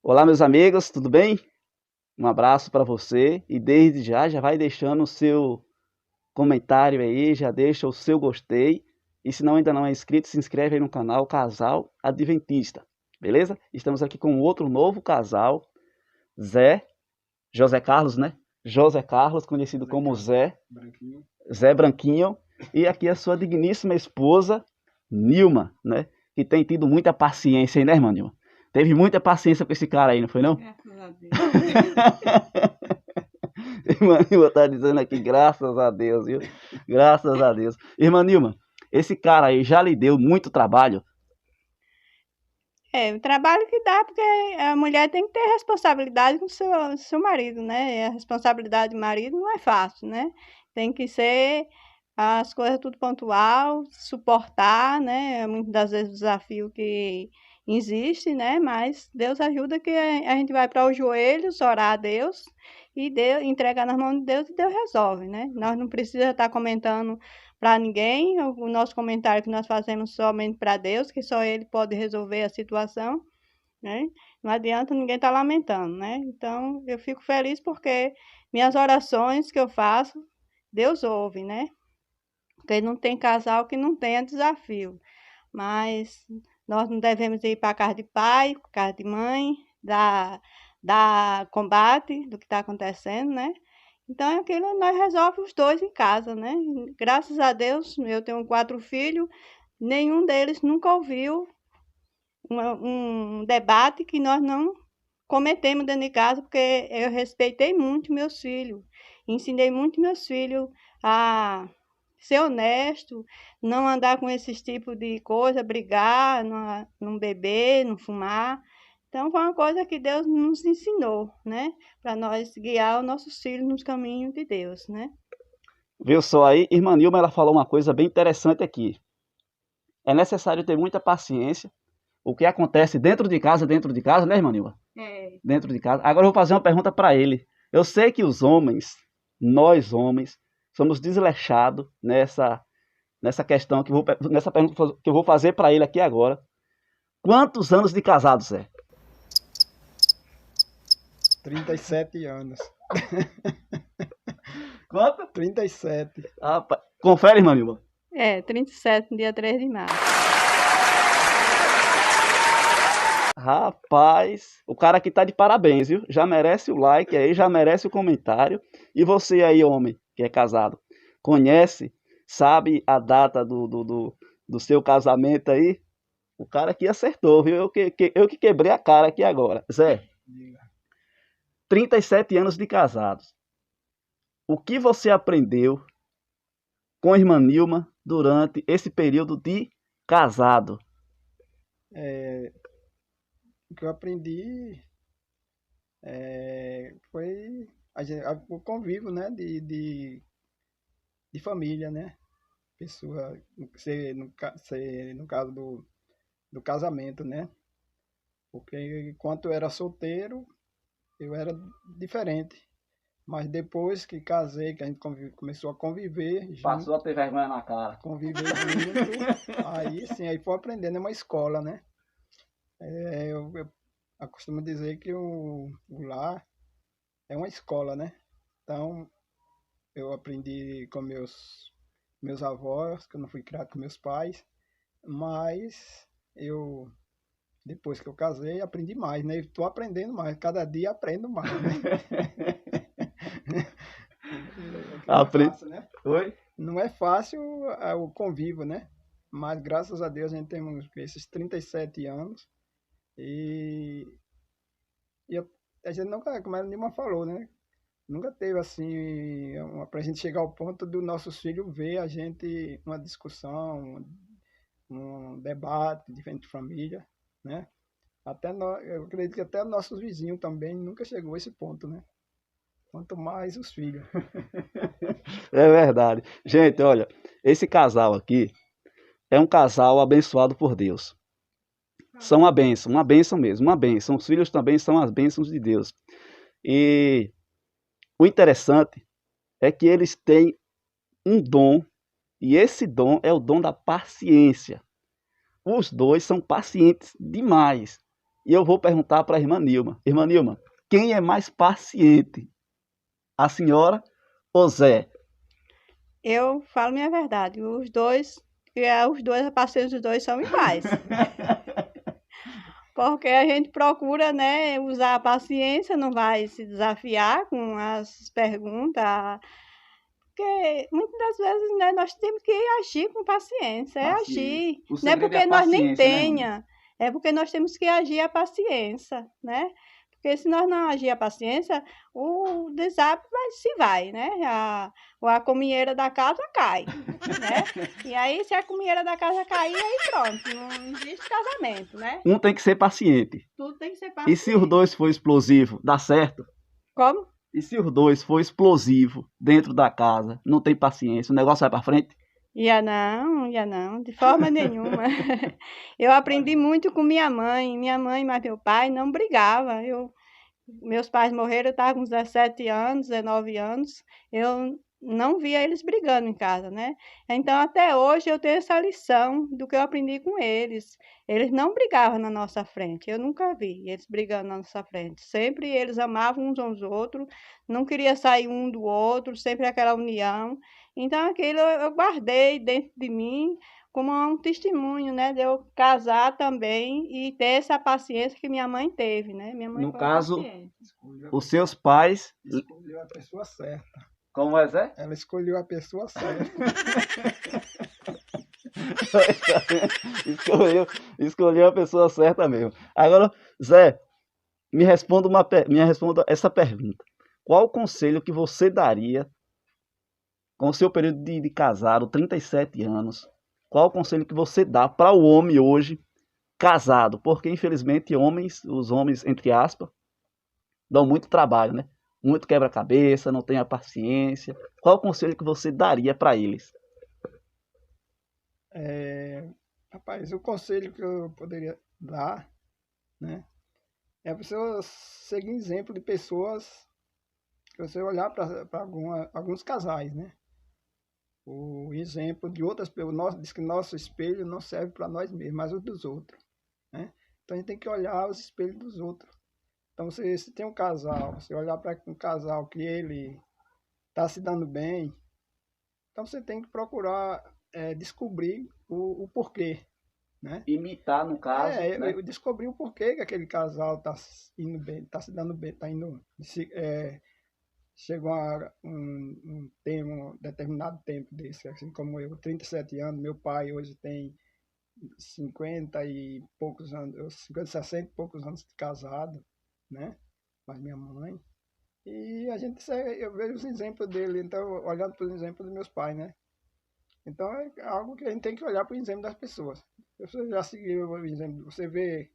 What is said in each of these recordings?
Olá, meus amigos, tudo bem? Um abraço para você e desde já vai deixando o seu comentário aí, já deixa o seu gostei e se não ainda não é inscrito, se inscreve aí no canal Casal Adventista, beleza? Estamos aqui com outro novo casal, José Carlos, né? José Carlos, conhecido como Zé Branquinho, e aqui a sua digníssima esposa, Nilma, né? Que tem tido muita paciência aí, né, irmã Nilma? Teve muita paciência com esse cara aí, não foi não? Graças a Deus. Irmã Nilma tá dizendo aqui, graças a Deus, viu? Graças a Deus. Irmã Nilma, esse cara aí já lhe deu muito trabalho? O trabalho que dá, porque a mulher tem que ter responsabilidade com o seu marido, né? A responsabilidade do marido não é fácil, né? Tem que ser as coisas tudo pontual, suportar, né? Muitas das vezes o desafio que existe, né? Mas Deus ajuda que a gente vai para os joelhos, orar a Deus e Deus, entregar nas mãos de Deus e Deus resolve, né? Nós não precisamos estar comentando para ninguém, o nosso comentário que nós fazemos somente para Deus, que só Ele pode resolver a situação, né? Não adianta ninguém estar lamentando, né? Então, eu fico feliz porque minhas orações que eu faço, Deus ouve, né? Porque não tem casal que não tenha desafio, mas nós não devemos ir para casa de pai, casa de mãe, dar combate do que está acontecendo, né? Então, é aquilo nós resolvemos os dois em casa, né? Graças a Deus, eu tenho 4 filhos, nenhum deles nunca ouviu um debate que nós não cometemos dentro de casa, porque eu respeitei muito meus filhos, ensinei muito meus filhos a ser honesto, não andar com esses tipos de coisa, brigar, não beber, não fumar. Então, foi uma coisa que Deus nos ensinou, né? Para nós guiar os nossos filhos nos caminhos de Deus, né? Viu só aí? Irmã Nilma, ela falou uma coisa bem interessante aqui. É necessário ter muita paciência. O que acontece dentro de casa, né, irmã Nilma? Dentro de casa. Agora eu vou fazer uma pergunta para ele. Eu sei que os homens, nós homens, somos desleixados nessa questão nessa pergunta que eu vou fazer para ele aqui agora. Quantos anos de casado, Zé? 37 anos. Quanto? 37. Confere, irmã Nilma. 37, no dia 3 de março. Rapaz, o cara aqui tá de parabéns, viu? Já merece o like aí, já merece o comentário. E você aí, homem, que é casado, conhece, sabe a data do seu casamento aí? O cara aqui acertou, viu? Eu que quebrei a cara aqui agora. Zé, 37 anos de casados. O que você aprendeu com a irmã Nilma durante esse período de casado? O que eu aprendi foi o convívio, né? De família, né? Pessoa, no caso do casamento, né? Porque enquanto eu era solteiro, eu era diferente. Mas depois que casei, que a gente começou a conviver junto, Passou a ter vergonha na cara. aí sim, aí foi aprendendo, é uma escola, né? Eu costumo dizer que o lar é uma escola, né? Então, eu aprendi com meus avós, que eu não fui criado com meus pais, mas depois que eu casei, aprendi mais, né? Estou aprendendo mais, cada dia aprendo mais, né? Não é fácil, né? Oi? Não é fácil o convívio, né? Mas graças a Deus a gente tem esses 37 anos e a gente nunca, como a Nilma falou, né? Nunca teve assim, pra gente chegar ao ponto do nossos filhos ver a gente, uma discussão, um debate diferente de família, né? Eu acredito que até nossos vizinhos também nunca chegou a esse ponto, né? Quanto mais os filhos. É verdade. Gente, olha, esse casal aqui é um casal abençoado por Deus. São uma bênção mesmo, uma bênção. Os filhos também são as bênçãos de Deus. E o interessante é que eles têm um dom, e esse dom é o dom da paciência. Os dois são pacientes demais. E eu vou perguntar para a irmã Nilma. Irmã Nilma, quem é mais paciente? A senhora ou Zé? Eu falo minha verdade. A paciência dos dois são iguais. Porque a gente procura, né, usar a paciência, não vai se desafiar com as perguntas. Porque muitas das vezes, né, nós temos que agir com paciência, é agir. Não é porque nós nem tenha, é porque nós temos que agir a paciência, né? Porque se nós não agir a paciência, o desastre vai, né? A cominheira da casa cai, né? E aí, se a cominheira da casa cair, aí pronto, não existe casamento, né? Um tem que ser paciente. Tudo tem que ser paciente. E se os dois for explosivo, dá certo? Como? E se os dois for explosivo dentro da casa, não tem paciência, o negócio vai para frente? Ia não, de forma nenhuma. Eu aprendi muito com minha mãe mas meu pai não brigava. Meus pais morreram, eu estava com 17 anos, 19 anos, eu não via eles brigando em casa, né? Então, até hoje, eu tenho essa lição do que eu aprendi com eles. Eles não brigavam na nossa frente, eu nunca vi eles brigando na nossa frente. Sempre eles amavam uns aos outros, não queria sair um do outro, sempre aquela união. Então, aquilo eu guardei dentro de mim como um testemunho, né, de eu casar também e ter essa paciência que minha mãe teve, né? Minha mãe No foi caso, paciente. os seus pais... Escolheu a pessoa certa. Como é, Zé? Ela escolheu a pessoa certa. Escolheu a pessoa certa mesmo. Agora, Zé, me responda essa pergunta. Qual o conselho que você daria com o seu período de casado, 37 anos? Qual o conselho que você dá para o homem hoje casado? Porque, infelizmente, os homens, entre aspas, dão muito trabalho, né? Muito quebra-cabeça, não tem a paciência. Qual o conselho que você daria para eles? Rapaz, o conselho que eu poderia dar, né, é para você seguir exemplo de pessoas, que você olhar para alguns casais, né? O exemplo de outras pessoas, diz que nosso espelho não serve para nós mesmos, mas o dos outros, né? Então a gente tem que olhar os espelhos dos outros. Então, se tem um casal, você olhar para um casal que ele está se dando bem, então você tem que procurar descobrir o porquê, né? Imitar, no caso, né? Descobrir o porquê que aquele casal está indo bem, está se dando bem, está indo... Chegou a um determinado tempo desse, assim como eu, 37 anos, meu pai hoje tem 50 e poucos anos, 60 e poucos anos de casado, né? Mas minha mãe. E a gente eu vejo os exemplos dele, então, olhando para os exemplos dos meus pais, né? Então é algo que a gente tem que olhar para o exemplo das pessoas. Você já seguiu o exemplo, você vê,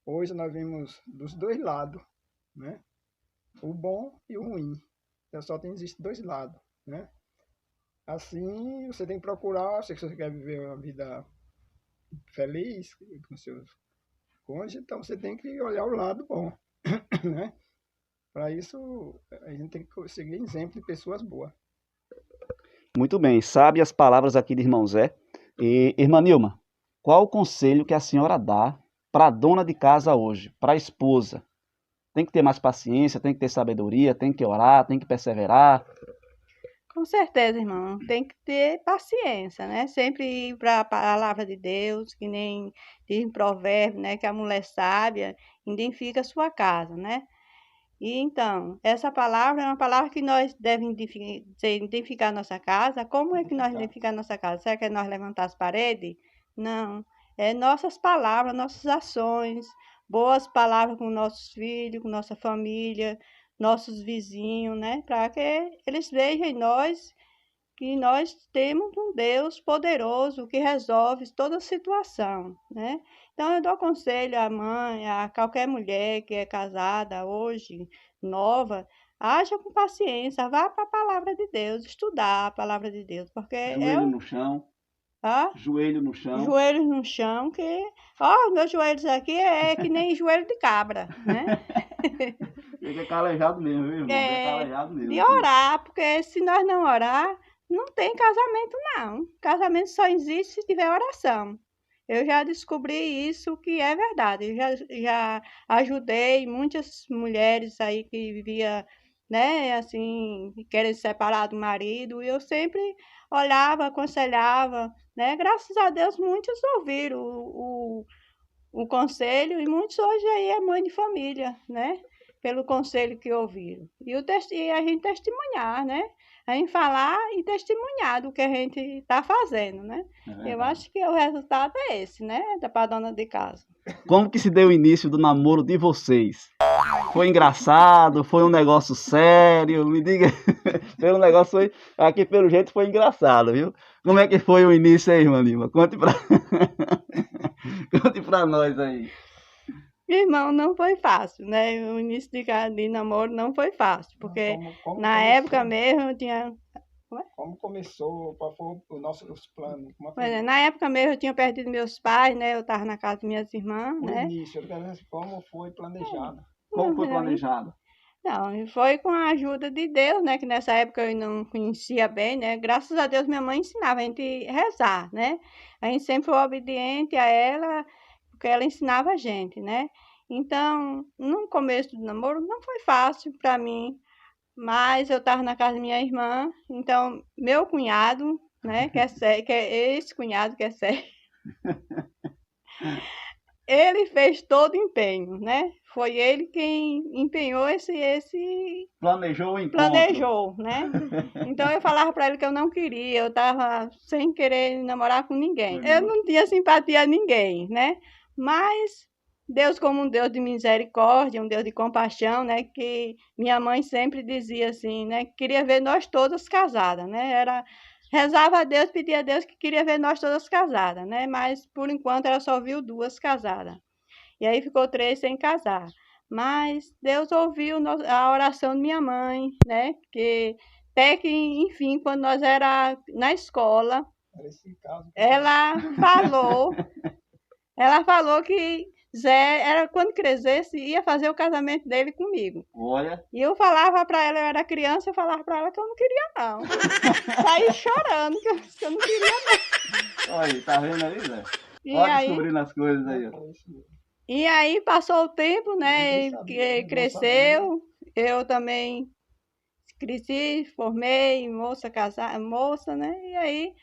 hoje nós vemos dos dois lados, né? O bom e o ruim. Então só existe dois lados, né? Assim, você tem que procurar, se você quer viver uma vida feliz com seus cônjuges, então você tem que olhar o lado bom, né? Para isso, a gente tem que seguir exemplo de pessoas boas. Muito bem, sabe as palavras aqui de irmão Zé. E, irmã Nilma, qual o conselho que a senhora dá para a dona de casa hoje, para a esposa? Tem que ter mais paciência, tem que ter sabedoria, tem que orar, tem que perseverar. Com certeza, irmão. Tem que ter paciência, né? Sempre ir para a palavra de Deus, que nem diz em provérbio, né? Que a mulher sábia identifica a sua casa, né? E então, essa palavra é uma palavra que nós devemos identificar a nossa casa. Como é que nós identificamos a nossa casa? Será que é nós levantar as paredes? Não. É nossas palavras, nossas ações, boas palavras com nossos filhos, com nossa família, nossos vizinhos, né? Para que eles vejam em nós que nós temos um Deus poderoso que resolve toda situação, né? Então, eu dou conselho à mãe, a qualquer mulher que é casada hoje, nova, haja com paciência, vá para a palavra de Deus, estudar a palavra de Deus, porque Joelho no chão. Joelho no chão. Joelhos no chão, que... Ó, meus joelhos aqui é que nem joelho de cabra, né? Fica calejado mesmo, viu, irmão? Fica calejado mesmo. De orar, porque se nós não orar, não tem casamento, não. Casamento só existe se tiver oração. eu já descobri isso que é verdade. Eu já ajudei muitas mulheres aí que vivia, né, assim, querem se separar do marido, e eu sempre olhava, aconselhava, né? Graças a Deus, muitos ouviram o conselho e muitos hoje aí é mãe de família, né? Pelo conselho que ouviram. E a gente testemunhar, né? A gente falar e testemunhar do que a gente está fazendo, né? Eu acho que o resultado é esse, né? Para dona de casa. Como que se deu o início do namoro de vocês? Foi engraçado? Foi um negócio sério? Me diga. Pelo negócio foi. Aqui pelo jeito foi engraçado, viu? Como é que foi o início aí, irmã Lima? Conte pra, Conte pra nós aí. Irmão, não foi fácil, né? O início de namoro não foi fácil, porque como na começou? época mesmo eu tinha. Como começou? Qual foi os planos? Na época mesmo eu tinha perdido meus pais, né? Eu estava na casa das minhas irmãs, O né? início, eu quero saber como foi planejado. Como foi planejado? Não, foi com a ajuda de Deus, né? Que nessa época eu não conhecia bem, né? Graças a Deus minha mãe ensinava a gente a rezar, né? A gente sempre foi obediente a ela, porque ela ensinava a gente, né? Então, no começo do namoro não foi fácil para mim, mas eu estava na casa da minha irmã, então meu cunhado, né? Que é esse cunhado que é sério. Ele fez todo o empenho, né? Foi ele quem empenhou Planejou o encontro. Planejou, né? Então eu falava para ele que eu não queria, eu estava sem querer namorar com ninguém. Eu não tinha simpatia a ninguém, né? Mas Deus, como um Deus de misericórdia, um Deus de compaixão, né? Que minha mãe sempre dizia assim, né? Que queria ver nós todas casadas, né? Rezava a Deus, pedia a Deus que queria ver nós todas casadas, né? Mas por enquanto ela só viu 2 casadas. E aí ficou 3 sem casar. Mas Deus ouviu a oração de minha mãe, né? Que até que, enfim, quando nós era na escola, ela falou que Zé era quando crescesse ia fazer o casamento dele comigo. Olha. E eu falava para ela, eu era criança, eu falava para ela que eu não queria não. Saí chorando que eu não queria não. Olha, tá vendo aí, Zé? Olha descobrindo as coisas aí. E aí passou o tempo, né? Ele cresceu, eu também cresci, formei, moça, né? E aí,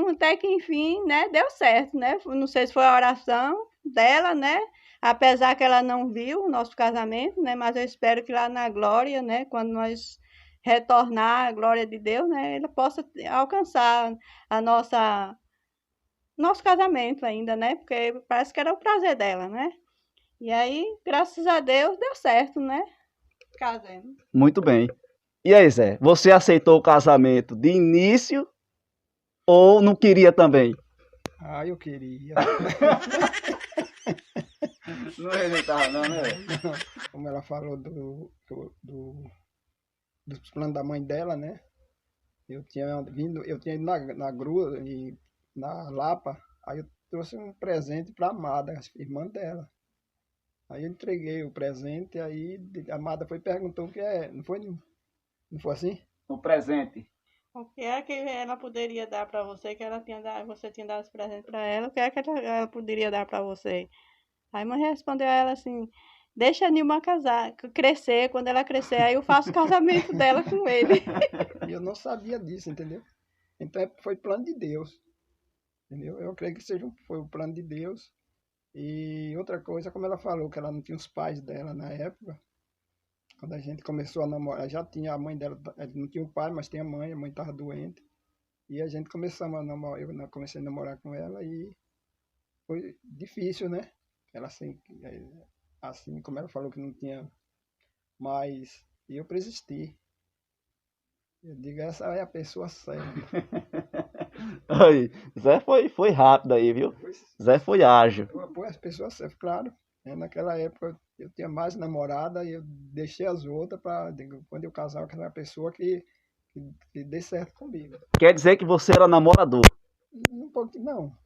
até que enfim, né, deu certo, né? Não sei se foi a oração dela, né? Apesar que ela não viu o nosso casamento, né? Mas eu espero que lá na glória, né? Quando nós retornar à glória de Deus, né? Ela possa alcançar a nosso casamento ainda, né? Porque parece que era o prazer dela, né? E aí, graças a Deus, deu certo, né? Casamos. Muito bem. E aí, Zé, você aceitou o casamento de início ou não queria também? Ah, eu queria. Não rejeitava não, né? Como ela falou dos planos da mãe dela, né? Eu tinha ido na grua e na Lapa, aí eu trouxe um presente para a Amada, a irmã dela. Aí eu entreguei o presente, aí a Amada foi e perguntou o que é, não foi assim? O presente. O que é que ela poderia dar para você, que você tinha dado esse presente para ela, o que é que ela poderia dar para você? Aí a mãe respondeu a ela assim, deixa a Nilma crescer, quando ela crescer, aí eu faço o casamento dela com ele. E eu não sabia disso, entendeu? Então foi plano de Deus, entendeu? Eu creio que foi o plano de Deus. E outra coisa, como ela falou, que ela não tinha os pais dela na época, quando a gente começou a namorar, já tinha a mãe dela, não tinha o pai, mas tinha a mãe estava doente. E a gente começou a namorar, eu comecei a namorar com ela e foi difícil, né? Ela assim como ela falou que não tinha mais, e eu persisti. Eu digo, essa é a pessoa certa. Aí, Zé foi rápido aí, viu? Zé foi ágil. As pessoas certas, claro. Naquela época eu tinha mais namorada e eu deixei as outras para quando eu casar com aquela pessoa que dê certo comigo. Quer dizer que você era namorador? Um pouquinho, não.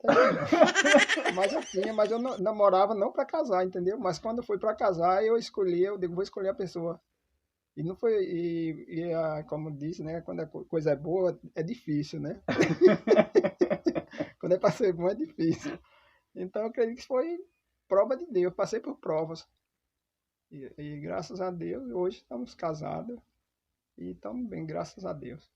Mas eu namorava não para casar, entendeu? Mas quando eu fui para casar, eu digo, vou escolher a pessoa. E não foi, como disse, né? Quando a coisa é boa, é difícil, né? Quando é para ser bom, é difícil. Então eu acredito que foi prova de Deus, passei por provas. E graças a Deus, hoje estamos casados e estamos bem, graças a Deus.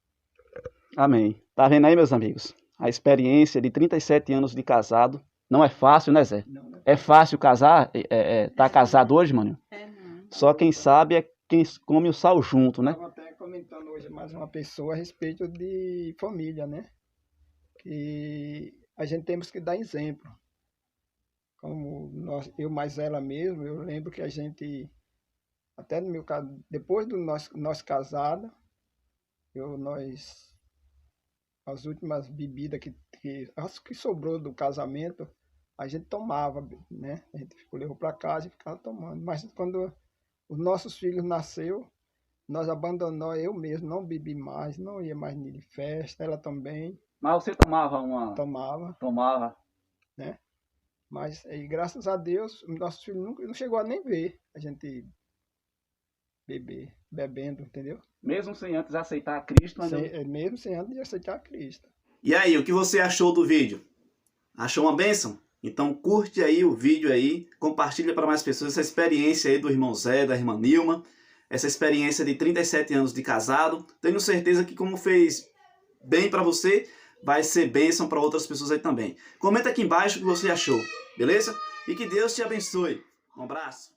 Amém. Tá vendo aí, meus amigos? A experiência de 37 anos de casado não é fácil, né, Zé? Não. É fácil casar? Tá casado hoje, mano? Não. Só quem sabe é quem come o sal junto, né? Estava até comentando hoje mais uma pessoa a respeito de família, né? Que a gente temos que dar exemplo. Como eu mais ela mesmo, eu lembro que a gente, até no meu caso, depois do nós casados, as últimas bebidas acho que sobrou do casamento, a gente tomava, né? A gente levou para casa e ficava tomando. Mas quando os nossos filhos nasceu, nós abandonamos, eu mesmo não bebi mais, não ia mais de festa, ela também. Mas você tomava uma... Tomava. Né? Mas, e graças a Deus, nossos filhos não chegou a nem ver a gente bebendo, entendeu? Mesmo sem antes aceitar Cristo, mas mesmo sem antes de aceitar Cristo. E aí, o que você achou do vídeo? Achou uma bênção? Então curte aí o vídeo aí, compartilha para mais pessoas essa experiência aí do irmão Zé, da irmã Nilma, essa experiência de 37 anos de casado. Tenho certeza que como fez bem para você, vai ser bênção para outras pessoas aí também. Comenta aqui embaixo o que você achou, beleza? E que Deus te abençoe. Um abraço.